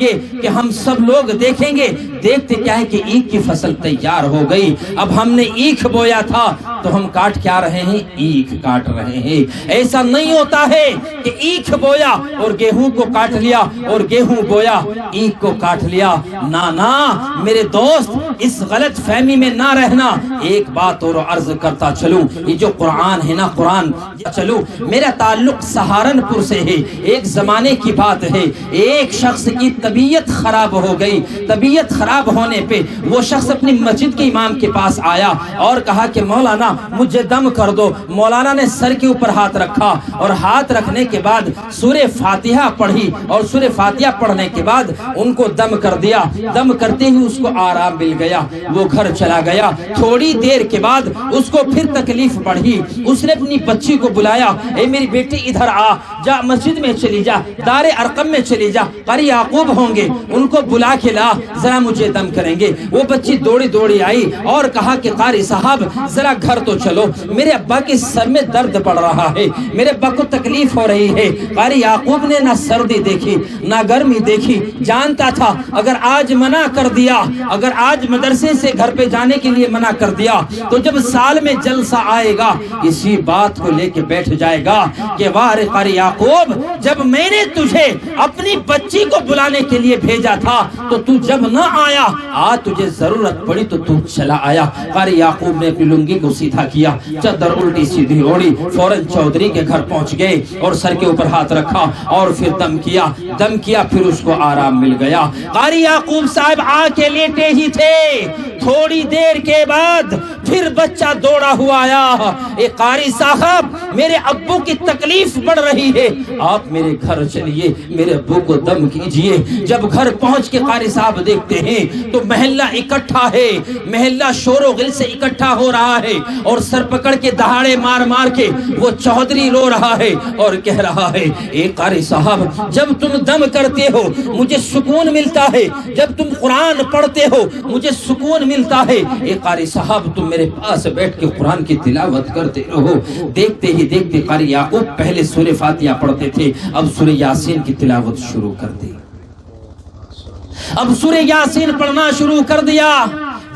گے دیکھتے کیا ہے کہ اینکھ کی فصل تیار ہو گئی. اب ہم نے اینکھ بویا تھا تو ہم کاٹ کیا رہے ہیں؟ اینکھ کاٹ رہے ہیں. ایسا نہیں ہوتا ہے کہ اینکھ بویا اور گیہوں کو کاٹ لیا اور گیہوں بویا اینکھ کو کاٹ لیا. نا میرے دوست، اس غلط فہمی میں نہ رہنا. ایک بات اور عرض کرتا چلوں، یہ جو قرآن ہے نا، قرآن چلو میرا تعلق سہارنپور سے ہے. ایک زمانے کی بات ہے، ایک شخص کی طبیعت خراب ہو گئی. طبیعت خراب ہونے پہ وہ شخص اپنی مسجد کے امام کے پاس آیا اور کہا کہ مولانا مجھے دم کر دو. مولانا نے سر کے اوپر ہاتھ رکھا اور ہاتھ رکھنے کے بعد سورہ فاتحہ پڑھی اور سورہ فاتحہ پڑھنے کے بعد ان کو دم کر دیا. دم کرتے ہی اس کو آرام مل گیا، وہ گھر چلا گیا. تھوڑی دیر کے بعد اس کو پھر تکلیف بڑھی. اس نے اپنی بچی کو بلایا، اے میری بیٹی ادھر آ، جا مسجد میں چلی جا، دار ارقم میں چلی جا، قاری یعقوب ہوں گے، ان کو بلا کے لا، ذرا مجھے دم کریں گے. وہ بچی دوڑی آئی اور کہا کہ قاری صاحب ذرا گھر تو چلو، میرے ابا کے سر میں درد پڑ رہا ہے، میرے ابا کو تکلیف ہو رہی ہے. قاری یعقوب نے نہ سردی دیکھی نہ گرمی دیکھی. جانتا تھا اگر آج منع کر دیا، اگر آج مدرسے سے گھر پہ جانے کے لیے منع کر دیا تو جب سال میں جلسہ آئے گا اسی بات کو لے کے بیٹھ جائے گا کہ واہ قاری یعقوب، جب میں نے تجھے اپنی بچی کو بلانے کے لیے بھیجا تھا تو تو جب نہ آیا، آج تجھے ضرورت پڑی تو تو چلا آیا. قاری یعقوب نے اپنی لنگی کو سیدھا کیا، چادر الٹی سیدھی اوڑی، فوراً چودھری کے گھر پہنچ گئے اور سر کے اوپر ہاتھ رکھا اور پھر دم کیا پھر اس کو آرام مل گیا. قاری یعقوب صاحب آ کے لیٹے ہی تھے، تھوڑی دیر کے بعد پھر بچہ دوڑا ہوا آیا. اے قاری صاحب، میرے ابو کی تکلیف بڑھ رہی ہے، آپ میرے گھر چلیے، میرے ابو کو دم کیجئے. جب گھر پہنچ کے قاری صاحب دیکھتے ہیں تو محلہ اکٹھا ہے، محلہ شور و غل سے اکٹھا ہو رہا ہے اور سر پکڑ کے دہاڑے مار کے وہ چودھری رو رہا ہے اور کہہ رہا ہے اے قاری صاحب، جب تم دم کرتے ہو مجھے سکون ملتا ہے، جب تم قرآن پڑھتے ہو مجھے سکون ملتا ہے. اے قاری صاحب تم میرے پاس بیٹھ کے قرآن کی تلاوت کرتے رہو. دیکھتے ہی دیکھتے قاری یعقوب پہلے سورہ فاتحہ پڑھتے تھے، اب سورہ یاسین کی تلاوت شروع کر دی. اب سورہ یاسین پڑھنا شروع کر دیا.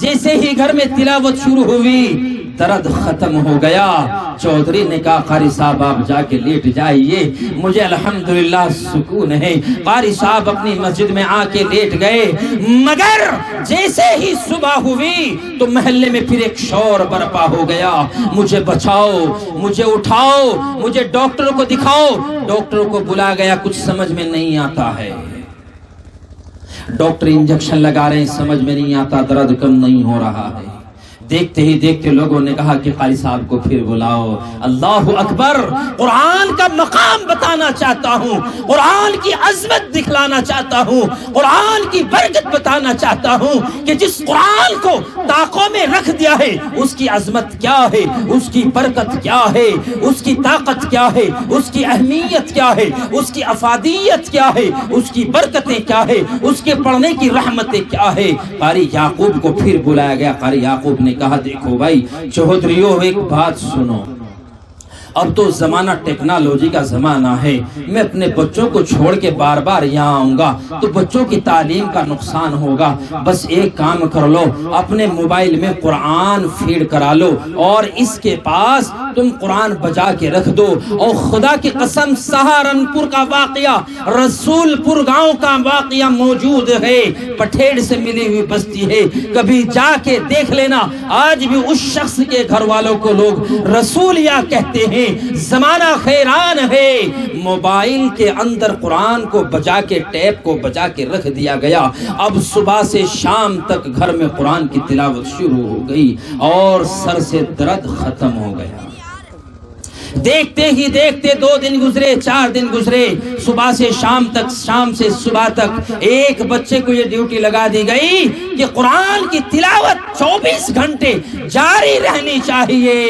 جیسے ہی گھر میں تلاوت شروع ہوئی درد ختم ہو گیا. چودھری نے کہا قاری صاحب آپ جا کے لیٹ جائیے، مجھے الحمدللہ سکون ہے. قاری صاحب اپنی مسجد میں آ کے لیٹ گئے. مگر جیسے ہی صبح ہوئی تو محلے میں پھر ایک شور برپا ہو گیا، مجھے بچاؤ، مجھے اٹھاؤ، مجھے ڈاکٹر کو دکھاؤ. ڈاکٹر کو بلا گیا، کچھ سمجھ میں نہیں آتا ہے. ڈاکٹر انجیکشن لگا رہے ہیں، سمجھ میں نہیں آتا، درد کم نہیں ہو رہا ہے. دیکھتے ہی دیکھتے لوگوں نے کہا کہ قاری صاحب کو پھر بلاؤ. اللہ اکبر، قرآن کا مقام بتانا چاہتا ہوں، قرآن کی عظمت دکھلانا چاہتا ہوں، قرآن کی برکت بتانا چاہتا ہوں کہ جس قرآن کو طاقوں میں رکھ دیا ہے اس کی عظمت کیا ہے، اس کی برکت کیا ہے، اس کی طاقت کیا ہے، اس کی اہمیت کیا ہے، اس کی افادیت کیا ہے، اس کی برکتیں کیا ہے، اس کے پڑھنے کی رحمتیں کیا ہے. قاری یعقوب کو پھر بلایا گیا. قاری یعقوب نے کہا دیکھو بھائی چودھریوں، ایک بات سنو، اب تو زمانہ ٹیکنالوجی کا زمانہ ہے. میں اپنے بچوں کو چھوڑ کے بار بار یہاں آؤں گا تو بچوں کی تعلیم کا نقصان ہوگا. بس ایک کام کر لو، اپنے موبائل میں قرآن فیڈ کرا لو اور اس کے پاس تم قرآن بجا کے رکھ دو. اور خدا کی قسم سہارنپور کا واقعہ، رسول پور گاؤں کا واقعہ موجود ہے، پٹھیڑ سے ملی ہوئی بستی ہے. کبھی جا کے دیکھ لینا. آج بھی اس شخص کے گھر والوں کو لوگ رسولیا کہتے ہیں. زمانہ خیران ہے، موبائل کے اندر قرآن کو بجا کے، ٹیپ کو بجا کے رکھ دیا گیا. اب صبح سے شام تک گھر میں قرآن کی تلاوت شروع ہو گئی اور سر سے درد ختم ہو گیا. دیکھتے ہی دیکھتے 2 دن گزرے، 4 دن گزرے، صبح سے شام تک، شام سے صبح تک. ایک بچے کو یہ ڈیوٹی لگا دی گئی کہ قرآن کی تلاوت 24 گھنٹے جاری رہنی چاہیے.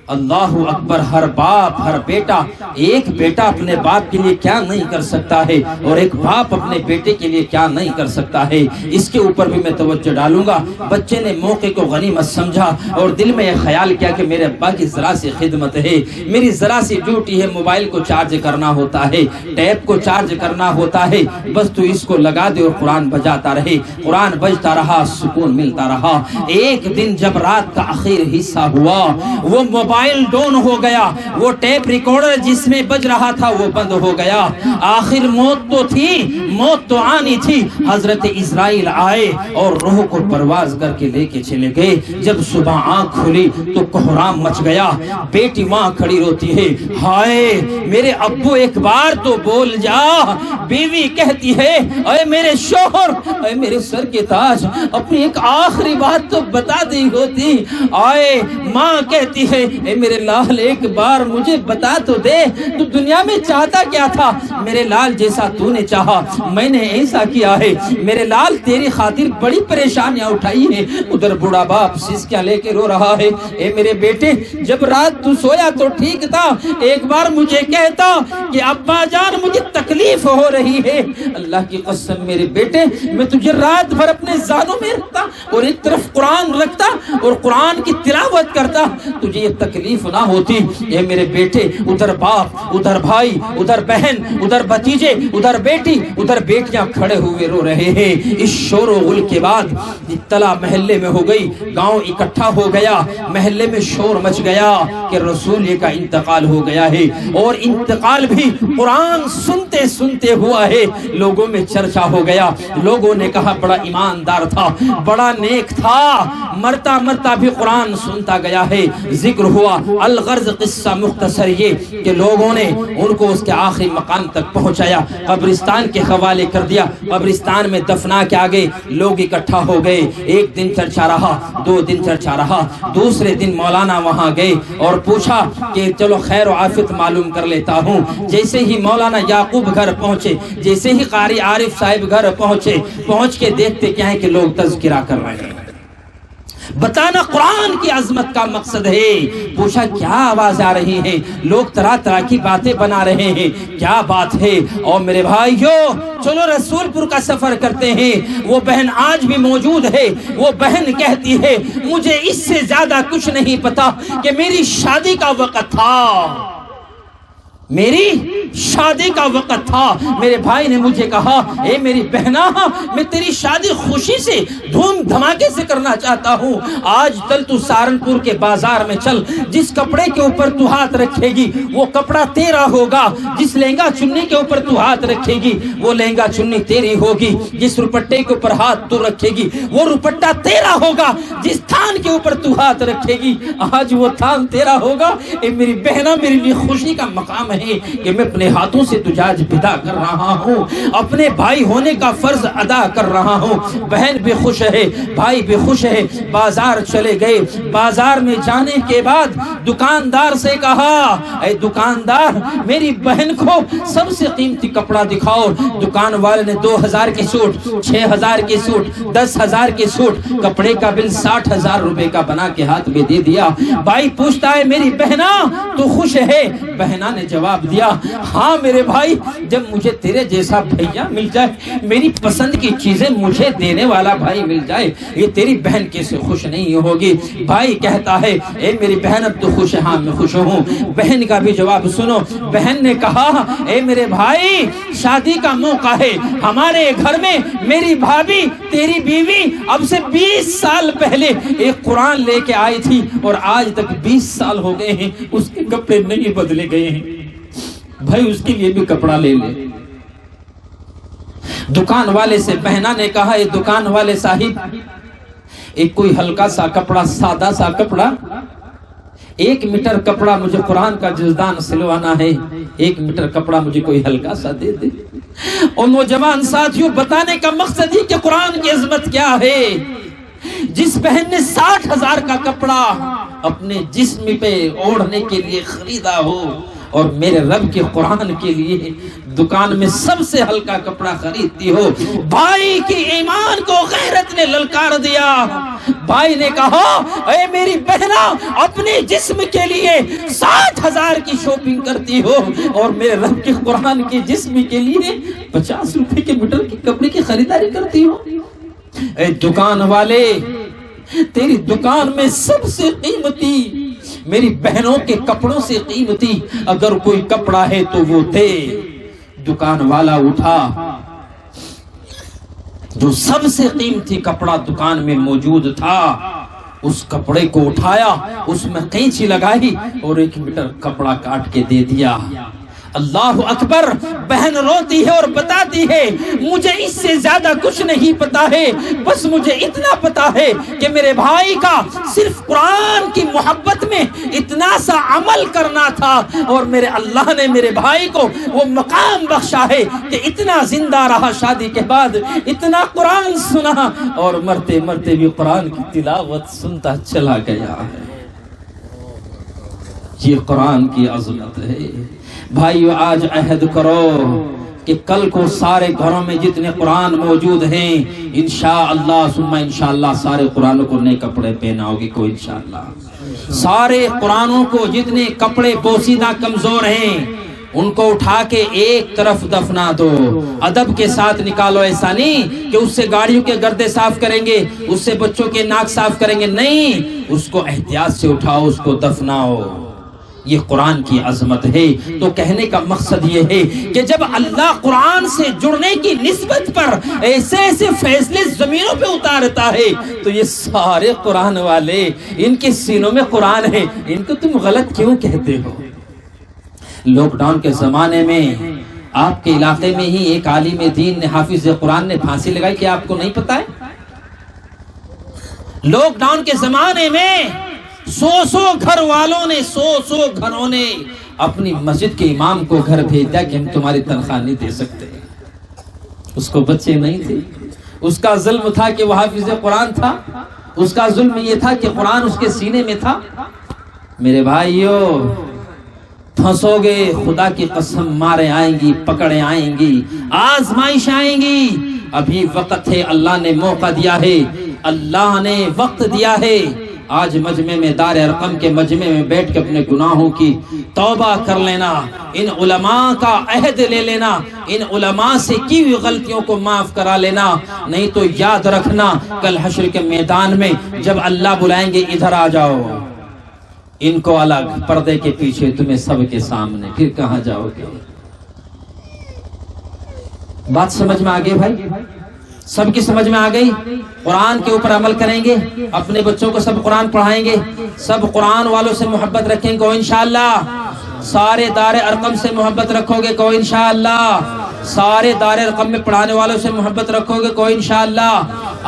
اللہ اکبر. ہر باپ ہر بیٹا، ایک بیٹا اپنے باپ کے لیے کیا نہیں کر سکتا ہے اور ایک باپ اپنے بیٹے کے لیے کیا نہیں کر سکتا ہے. اس کے اوپر بھی میں توجہ ڈالوں گا. بچے نے موقع کو غنیمت سمجھا اور دل میں یہ خیال کیا کہ میرے ابا کی ذرا سی خدمت ہے، میری ذرا سی ڈیوٹی ہے، موبائل کو چارج کرنا ہوتا ہے، ٹیپ کو چارج کرنا ہوتا ہے، بس تو اس کو لگا دے اور قرآن بجاتا رہے. قرآن بجتا رہا، سکون ملتا رہا. ایک دن جب رات کا آخر حصہ ہوا، وہ موبائل ڈاؤن ہو گیا، وہ ٹیپ ریکارڈر جس میں بج رہا تھا وہ بند ہو گیا. آخر موت تو تھی، موت تو آنی تھی. حضرت اسرائیل آئے اور روح کو پرواز کر کے لے کے چلے گئے. جب صبح آنکھ کھلی تو کوہرام مچ گیا. بیٹی وہاں کھڑی روتی ہے، ہائے میرے ابو ایک بار تو بول جا. بیوی کہتی ہے، اے میرے شوہر، اے میرے سر کے تاج، اپنی ایک آخری بات تو بتا دی ہوتی. آئے ماں کہتی ہے، اے میرے لال ایک بار مجھے بتا تو دے، تو دنیا میں چاہتا کیا تھا؟ میرے لال جیسا تو نے چاہا میں نے ایسا کیا ہے. میرے لال تیری خاطر بڑی پریشانیاں اٹھائی ہیں. ادھر بوڑھا باپ سسکیاں لے کے رو رہا ہے، اے میرے بیٹے جب رات تو سویا تو ٹھیک تھا، ایک بار مجھے کہتا کہ ابا جان مجھے تکلیف ہو رہی ہے. اللہ کی قسم میرے بیٹے میں تجھے رات بھر اپنے زانوں میں رکھتا اور ایک طرف قرآن رکھتا اور قرآن کی تلاوت کرتا، تجھے یہ تکلیف نہ ہوتی. اے میرے بیٹے ادھر باپ، ادھر بھائی، ادھر بہن، ادھر بھتیجے، ادھر بیٹی، ادھر بیٹیاں کھڑے ہوئے رو رہے ہیں. اس شور و غل کے بعد اطلاع محلے میں ہو گئی، گاؤں اکٹھا ہو گیا، محلے میں شور مچ گیا کہ رسول کا انتقال ہو گیا ہے. اور انتقال بھی قرآن سنتے سنتے ہوا ہے. لوگوں میں چرچا ہو گیا. لوگوں نے کہا بڑا ایماندار تھا، بڑا نیک تھا، مرتا مرتا بھی قرآن سنتا گیا ہے. ذکر ہوا. الغرض قصہ مختصر یہ کہ لوگوں نے ان کو اس کے آخری مقام تک پہنچایا، قبرستان کے حوالے کر دیا، قبرستان میں دفنا کے آگے لوگ اکٹھا ہو گئے. ایک دن چرچا رہا، 2 دن چرچا رہا. دوسرے دن مولانا وہاں گئے اور پوچھا کہ چلو خیر و عافیت معلوم کر لیتا ہوں. جیسے ہی مولانا یعقوب گھر پہنچے، جیسے ہی قاری عارف صاحب گھر پہنچے، پہنچ کے دیکھتے کیا ہے کہ لوگ تذکرہ کر رہے ہیں، بتانا قرآن کی عظمت کا مقصد ہے. پوچھا کیا آواز آ رہی ہے؟ لوگ طرح طرح کی باتیں بنا رہے ہیں، کیا بات ہے؟ اور میرے بھائیو چلو رسول پور کا سفر کرتے ہیں. وہ بہن آج بھی موجود ہے. وہ بہن کہتی ہے مجھے اس سے زیادہ کچھ نہیں پتا کہ میری شادی کا وقت تھا، میری شادی کا وقت تھا. میرے بھائی نے مجھے کہا اے میری بہنا میں تیری شادی خوشی سے دھوم دھماکے سے کرنا چاہتا ہوں. آج کل تو سہارنپور کے بازار میں چل، جس کپڑے کے اوپر تو ہاتھ رکھے گی وہ کپڑا تیرا ہوگا. جس لہنگا چننی کے اوپر تو ہاتھ رکھے گی وہ لہنگا چننی تیری ہوگی. جس روپٹے کے اوپر ہاتھ تو رکھے گی وہ روپٹہ تیرا ہوگا. جس تھان کے اوپر تو ہاتھ رکھے گی آج وہ تھان تیرا ہوگا. اے میری بہنا میرے لیے خوشی کا مقام ہے کہ میں اپنے ہاتھوں سے تجھے آج ودا کر رہا ہوں، اپنے بھائی ہونے کا فرض ادا کر رہا ہوں. بہن بھی خوش ہے، بھائی بھی خوش ہے. بازار چلے گئے. بازار میں جانے کے بعد دکاندار سے کہا اے دکاندار میری بہن کو سب سے قیمتی کپڑا دکھاؤ. دکان والے نے 2000 کے سوٹ، 6000 کے سوٹ، 10000 کے سوٹ، کپڑے کا بل 60,000 روپے کا بنا کے ہاتھ میں دے دیا. بھائی پوچھتا ہے میری بہنا تو خوش ہے؟ بہنا نے جواب دیا ہاں میرے بھائی، جب مجھے تیرے جیسا بھیا مل جائے، میری پسند کی چیزیں مجھے دینے والا بھائی مل جائے، یہ تیری بہن کیسے خوش نہیں ہوگی؟ بھائی کہتا ہے اے میری بہن اب تو خوش ہے؟ ہاں میں خوش ہوں. بہن کا بھی جواب سنو. بہن نے کہا اے میرے بھائی شادی کا موقع ہے ہمارے گھر میں. میری بھابھی تیری بیوی اب سے 20 سال پہلے ایک قرآن لے کے آئی تھی اور آج تک 20 سال ہو گئے ہیں اس کے کپڑے نہیں بدلے گئے ہیں. بھائی اس کے لیے بھی کپڑا لے لے. دکان والے سے بہنا نے کہا اے دکان والے صاحب ایک کوئی ہلکا سا کپڑا، سادہ سا کپڑا، 1 میٹر کپڑا مجھے قرآن کا جزدان سلوانا ہے، 1 میٹر کپڑا مجھے کوئی ہلکا سا دے دے. اور نوجوان ساتھیوں بتانے کا مقصد ہی کہ قرآن کی عظمت کیا ہے. جس بہن نے 60,000 کا کپڑا اپنے جسم پہ اوڑھنے کے لیے خریدا ہو اور میرے رب کے قرآن کے لیے دکان میں سب سے ہلکا کپڑا خریدتی ہو، بھائی کی ایمان کو غیرت نے نے للکار دیا. بھائی نے کہا اے میری بہنا, اپنے جسم کے لیے 60,000 کی شاپنگ کرتی ہو اور میرے رب کے قرآن کے جسم کے لیے 50 روپے کے میٹر کے کپڑے کی خریداری کرتی ہو. اے دکان والے, تیری دکان میں سب سے قیمتی میری بہنوں کے کپڑوں سے قیمتی اگر کوئی کپڑا ہے تو وہ تھے. دکان والا اٹھا, جو سب سے قیمتی کپڑا دکان میں موجود تھا اس کپڑے کو اٹھایا, اس میں قینچی لگائی اور 1 میٹر کپڑا کاٹ کے دے دیا. اللہ اکبر. بہن روتی ہے اور بتاتی ہے مجھے اس سے زیادہ کچھ نہیں پتا ہے, بس مجھے اتنا پتا ہے کہ میرے بھائی کا صرف قرآن کی محبت میں اتنا سا عمل کرنا تھا اور میرے اللہ نے میرے بھائی کو وہ مقام بخشا ہے کہ اتنا زندہ رہا, شادی کے بعد اتنا قرآن سنا اور مرتے مرتے بھی قرآن کی تلاوت سنتا چلا گیا ہے. یہ قرآن کی عظمت ہے. بھائیو آج عہد کرو کہ کل کو سارے گھروں میں جتنے قرآن موجود ہیں انشاءاللہ ثم انشاءاللہ سارے قرآنوں کو نئے کپڑے پہناؤ گے کوئی انشاءاللہ. سارے قرآنوں کو جتنے کپڑے بوسیدہ کمزور ہیں ان کو اٹھا کے ایک طرف دفنا دو. ادب کے ساتھ نکالو, ایسا نہیں کہ اس سے گاڑیوں کے گردے صاف کریں گے, اس سے بچوں کے ناک صاف کریں گے, نہیں, اس کو احتیاط سے اٹھاؤ, اس کو دفناؤ. یہ قرآن کی عظمت ہے. تو کہنے کا مقصد یہ ہے کہ جب اللہ قرآن سے جڑنے کی نسبت پر ایسے ایسے فیصلے زمینوں پہ اتارتا ہے تو یہ سارے قرآن والے, ان کے سینوں میں قرآن ہے, ان کو تم غلط کیوں کہتے ہو؟ لاک ڈاؤن کے زمانے میں آپ کے علاقے میں ہی ایک عالم دین نے, حافظ قرآن نے پھانسی لگائی, کہ آپ کو نہیں پتا ہے؟ لاک ڈاؤن کے زمانے میں 100 گھر والوں نے 100 گھروں نے اپنی مسجد کے امام کو گھر بھیج دیا کہ ہم تمہاری تنخواہ نہیں دے سکتے. اس کو بچے نہیں تھے, اس کا ظلم تھا کہ وہ حافظ قرآن تھا, اس کا ظلم یہ تھا کہ قرآن اس کے سینے میں تھا. میرے بھائیو پھنسو گے, خدا کی قسم مارے آئیں گی, پکڑے آئیں گی, آزمائش آئیں گی. ابھی وقت ہے, اللہ نے موقع دیا ہے, اللہ نے وقت دیا ہے. آج مجمع میں, دار ارقم کے مجمع میں بیٹھ کے اپنے گناہوں کی توبہ کر لینا, ان علماء کا عہد لے لینا, ان علماء سے کی ہوئی غلطیوں کو معاف کرا لینا. نہیں تو یاد رکھنا کل حشر کے میدان میں جب اللہ بلائیں گے ادھر آ جاؤ, ان کو الگ, پردے کے پیچھے, تمہیں سب کے سامنے, پھر کہاں جاؤ گے؟ بات سمجھ میں آ گئی بھائی؟ سب کی سمجھ میں آ گئی؟ قرآن کے اوپر عمل کریں گے, اپنے بچوں کو سب قرآن پڑھائیں گے, سب قرآن والوں سے محبت رکھیں گے انشاءاللہ. سارے دار ارقم سے محبت رکھو گے کوئی انشاءاللہ, سارے دار ارقم میں پڑھانے والوں سے محبت رکھو گے کوئی انشاءاللہ.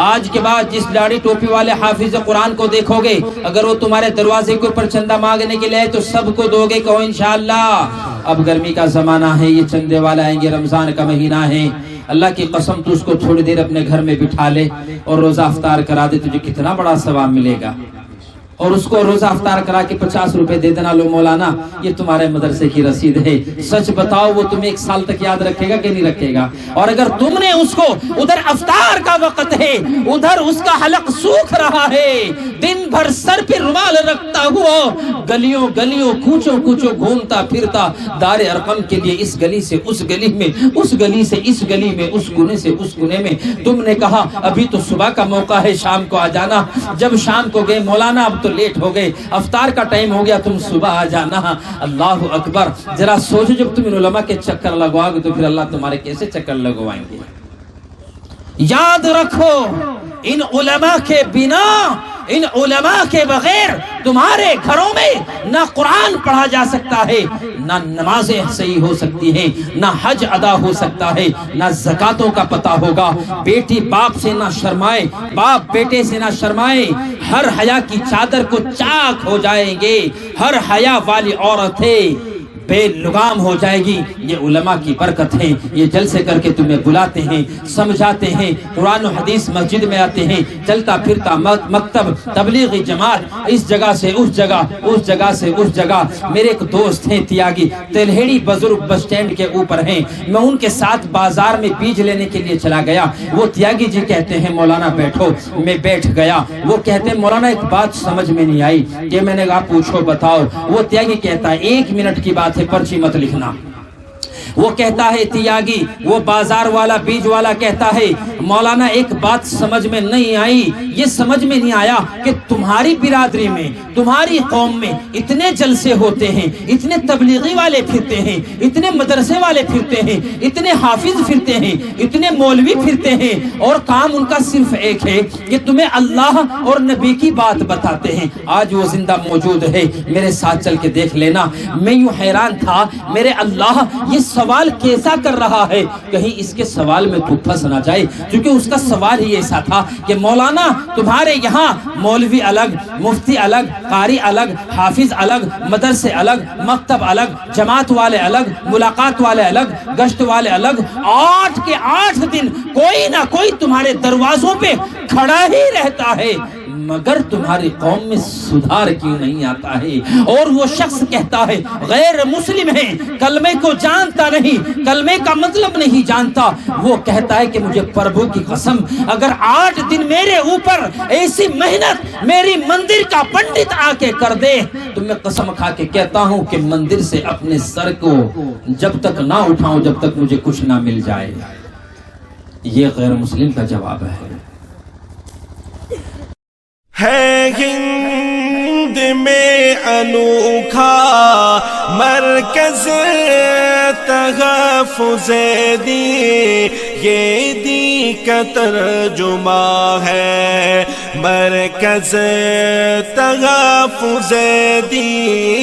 آج کے بعد جس داڑھی ٹوپی والے حافظ قرآن کو دیکھو گے, اگر وہ تمہارے دروازے کے اوپر چندہ مانگنے کے لیے تو سب کو دو گے کوئی انشاءاللہ. اب گرمی کا زمانہ ہے, یہ چندے والے آئیں گے, رمضان کا مہینہ ہے, اللہ کی قسم تو اس کو تھوڑی دیر اپنے گھر میں بٹھا لے اور روزہ افطار کرا دے, تجھے کتنا بڑا ثواب ملے گا. اور اس کو روزہ افطار کرا کے 50 روپے دے دینا, لو مولانا یہ تمہارے مدرسے کی رسید ہے. سچ بتاؤ وہ تمہیں 1 سال تک یاد رکھے گا کہ نہیں رکھے گا؟ اور اگر تم نے اس کو ادھر افطار کا وقت ہے, ادھر اس کا حلق سوکھ رہا ہے, دن بھر سر پہ رومال رکھتا ہوا گلیوں گلیوں کوچوں کوچوں گھومتا پھرتا دار ارقم کے لیے, اس گلی سے اس گلی میں, اس گلی سے اس گلی میں, اس کونے سے اس کونے میں, تم نے کہا ابھی تو صبح کا موقع ہے, شام کو آ جانا. جب شام کو گئے, مولانا اب تو لیٹ ہو گئے, افطار کا ٹائم ہو گیا, تم صبح آ جانا. اللہ اکبر. ذرا سوچو جب تم ان علماء کے چکر لگواؤ گے تو پھر اللہ تمہارے کیسے چکر لگوائیں گے؟ یاد رکھو ان علماء کے بنا, ان علماء کے بغیر تمہارے گھروں میں نہ قرآن پڑھا جا سکتا ہے, نہ نمازیں صحیح ہو سکتی ہیں, نہ حج ادا ہو سکتا ہے, نہ زکاتوں کا پتہ ہوگا. بیٹی باپ سے نہ شرمائے, باپ بیٹے سے نہ شرمائے, ہر حیا کی چادر کو چاک ہو جائیں گے. ہر حیا والی عورتیں بے لگام ہو جائے گی۔ یہ علماء کی برکت ہے، یہ جلسے کر کے تمہیں بلاتے ہیں، سمجھاتے ہیں، قرآن و حدیث مسجد میں آتے ہیں، چلتا پھرتا مکتب تبلیغی جماعت، اس جگہ سے اس جگہ، اس جگہ سے اس جگہ۔ میرے ایک دوست ہیں تیاگی، تلہیڑی بزرگ بس اسٹینڈ کے اوپر ہیں، میں ان کے ساتھ بازار میں بیج لینے کے لیے چلا گیا۔ وہ تیاگی جی کہتے ہیں مولانا بیٹھو، میں بیٹھ گیا۔ وہ کہتے ہیں مولانا ایک بات سمجھ میں نہیں آئی، کہ میں نے کہا پوچھو بتاؤ۔ وہ تیاگی کہتا ہے 1 منٹ کی بات ہے، پرچی مت لکھنا۔ وہ کہتا ہے تیاگی، وہ بازار والا بیج والا کہتا ہے مولانا ایک بات سمجھ میں نہیں آئی، یہ سمجھ میں نہیں آیا کہ تمہاری برادری میں، تمہاری قوم میں اتنے جلسے ہوتے ہیں، اتنے تبلیغی والے پھرتے ہیں، اتنے مدرسے والے پھرتے ہیں، اتنے حافظ پھرتے ہیں، اتنے مولوی پھرتے ہیں، اور کام ان کا صرف ایک ہے کہ تمہیں اللہ اور نبی کی بات بتاتے ہیں۔ آج وہ زندہ موجود ہے، میرے ساتھ چل کے دیکھ لینا۔ میں یوں حیران تھا، میرے اللہ یہ سوال کیسا کر رہا ہے، کہیں اس کے سوال میں تو پھنس نہ جائے، کیونکہ اس کا سوال ہی ایسا تھا کہ مولانا تمہارے یہاں مولوی الگ، مفتی الگ، قاری الگ، حافظ الگ، مدرسے الگ، مکتب الگ، جماعت والے الگ، ملاقات والے الگ، گشت والے الگ، 8 کے 8 دن کوئی نہ کوئی تمہارے دروازوں پہ کھڑا ہی رہتا ہے، مگر تمہاری قوم میں سدھار کیوں نہیں آتا ہے؟ اور وہ شخص کہتا ہے غیر مسلم ہے، کلمے کو جانتا نہیں، کلمے کا مطلب نہیں جانتا۔ وہ کہتا ہے کہ مجھے پربھو کی قسم، اگر 8 دن میرے اوپر ایسی محنت میری مندر کا پنڈت آ کے کر دے تو میں قسم کھا کے کہتا ہوں کہ مندر سے اپنے سر کو جب تک نہ اٹھاؤں جب تک مجھے کچھ نہ مل جائے۔ یہ غیر مسلم کا جواب ہے۔ ہے ہند میں انوکھا مرکز تحفظ دی، یہ دی کا ترجمہ ہے مرکز تحفظ دی۔